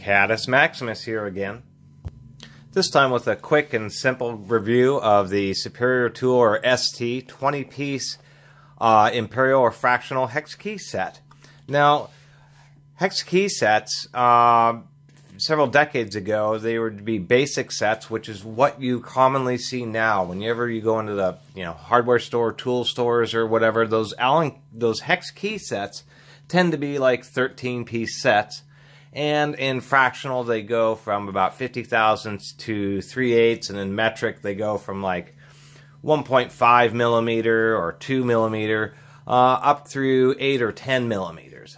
Caddis Maximus here again. This time with a quick and simple review of the Superior Tool or ST 20-piece Imperial or Fractional hex key set. Now, hex key sets, several decades ago, they were to be basic sets, which is what you commonly see now. Whenever you go into the hardware store, tool stores, or whatever, those hex key sets tend to be like 13-piece sets. And in fractional, they go from about 50 thousandths to 3/8, and in metric, they go from like 1.5 millimeter or 2 millimeter up through 8 or 10 millimeters,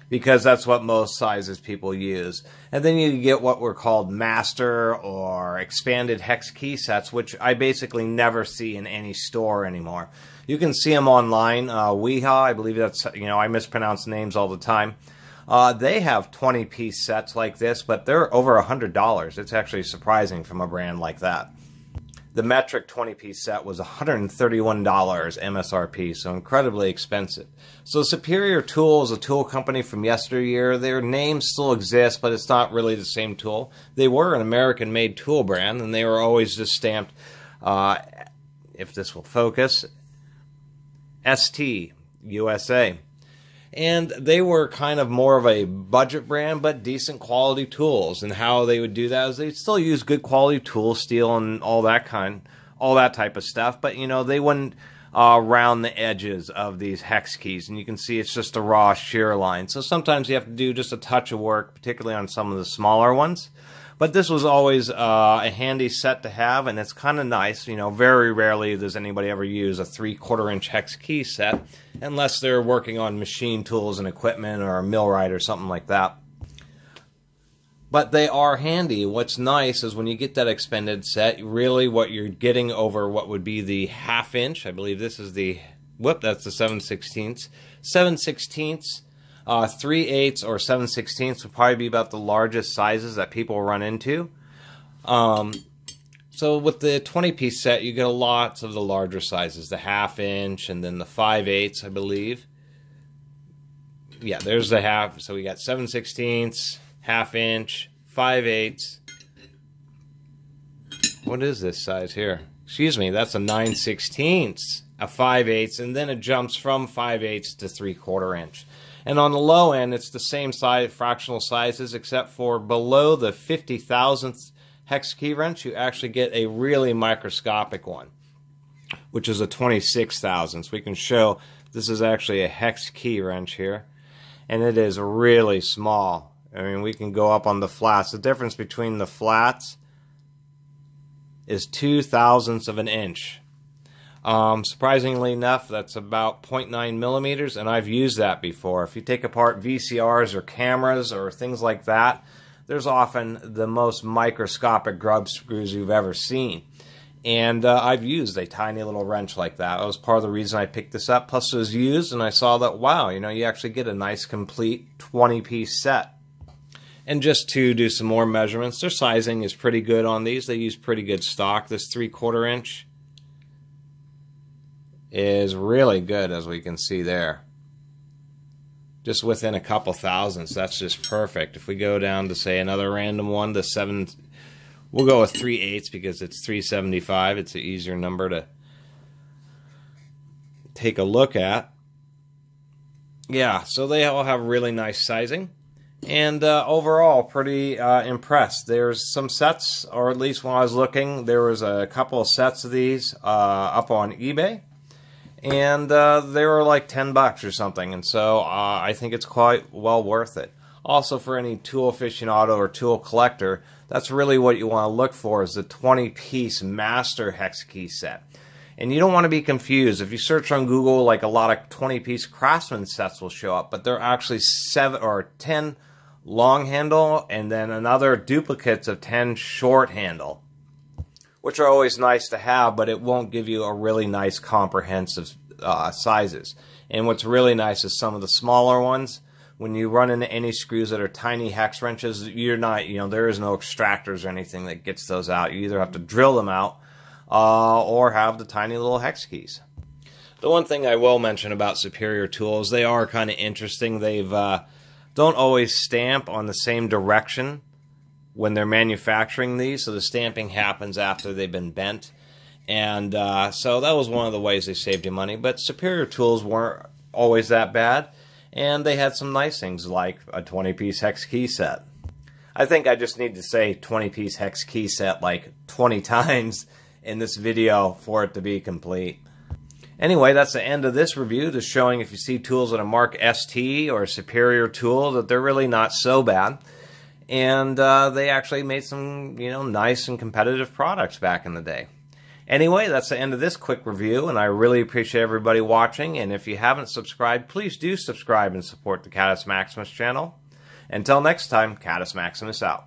because that's what most sizes people use. And then you get what were called master or expanded hex key sets, which I basically never see in any store anymore. You can see them online. Weha, I believe that's, I mispronounce names all the time. They have 20-piece sets like this, but they're over $100. It's actually surprising from a brand like that. The metric 20-piece set was $131 MSRP, so incredibly expensive. So Superior Tool is a tool company from yesteryear. Their name still exists, but it's not really the same tool. They were an American-made tool brand, and they were always just stamped, if this will focus, ST, USA. And they were kind of more of a budget brand, but decent quality tools. And how they would do that is they'd still use good quality tool steel and all that type of stuff. But they wouldn't round the edges of these hex keys, and you can see it's just a raw shear line. So sometimes you have to do just a touch of work, particularly on some of the smaller ones. But this was always a handy set to have, and it's kind of nice. Very rarely does anybody ever use a 3/4 inch hex key set, unless they're working on machine tools and equipment or a millwright or something like that. But they are handy. What's nice is when you get that expanded set, really what you're getting over what would be the 1/2 inch. I believe this is the, that's the 7/16. 7/16. 3/8 or 7/16 would probably be about the largest sizes that people run into. So with the 20-piece set, you get lots of the larger sizes, the 1/2 inch and then the 5/8, I believe. Yeah, there's the half. So we got 7/16, 1/2 inch, 5/8. What is this size here? Excuse me, that's a 9/16, a 5/8, and then it jumps from 5/8 to 3/4 inch. And on the low end, it's the same size, fractional sizes, except for below the 50 thousandth hex key wrench, you actually get a really microscopic one, which is a 26 thousandths. We can show this is actually a hex key wrench here, and it is really small. I mean, we can go up on the flats. The difference between the flats is 2 thousandths of an inch. Surprisingly enough, that's about 0.9 millimeters, and I've used that before. If you take apart VCRs or cameras or things like that, there's often the most microscopic grub screws you've ever seen. And I've used a tiny little wrench like that. That was part of the reason I picked this up. Plus it was used, and I saw that, wow, you actually get a nice complete 20-piece set. And just to do some more measurements, their sizing is pretty good on these. They use pretty good stock. This 3/4 inch is really good, as we can see there. Just within a couple thousandths, that's just perfect. If we go down to, say, another random one, the 7, we'll go with 3/8 because it's 375. It's an easier number to take a look at. Yeah, so they all have really nice sizing. And overall, pretty impressed. There's some sets, or at least when I was looking, there was a couple of sets of these up on eBay. And they were like $10 or something, and so I think it's quite well worth it. Also, for any tool aficionado or tool collector, that's really what you want to look for, is the 20-piece master hex key set. And you don't want to be confused. If you search on Google, like, a lot of 20-piece Craftsman sets will show up, but they're actually 7 or 10 long handle, and then another duplicates of 10 short handle, which are always nice to have, but it won't give you a really nice comprehensive sizes. And what's really nice is some of the smaller ones, when you run into any screws that are tiny hex wrenches, you're not, there is no extractors or anything that gets those out. You either have to drill them out or have the tiny little hex keys. The one thing I will mention about Superior Tools, they are kind of interesting. They've don't always stamp on the same direction when they're manufacturing these, so the stamping happens after they've been bent. And so that was one of the ways they saved you money. But Superior tools weren't always that bad, and they had some nice things like a 20-piece hex key set. I think I just need to say 20-piece hex key set like 20 times in this video for it to be complete. Anyway, that's the end of this review, just showing if you see tools that are marked ST or Superior tool that they're really not so bad. And they actually made some, nice and competitive products back in the day. Anyway, that's the end of this quick review, and I really appreciate everybody watching. And if you haven't subscribed, please do subscribe and support the Catus Maximus channel. Until next time, Catus Maximus out.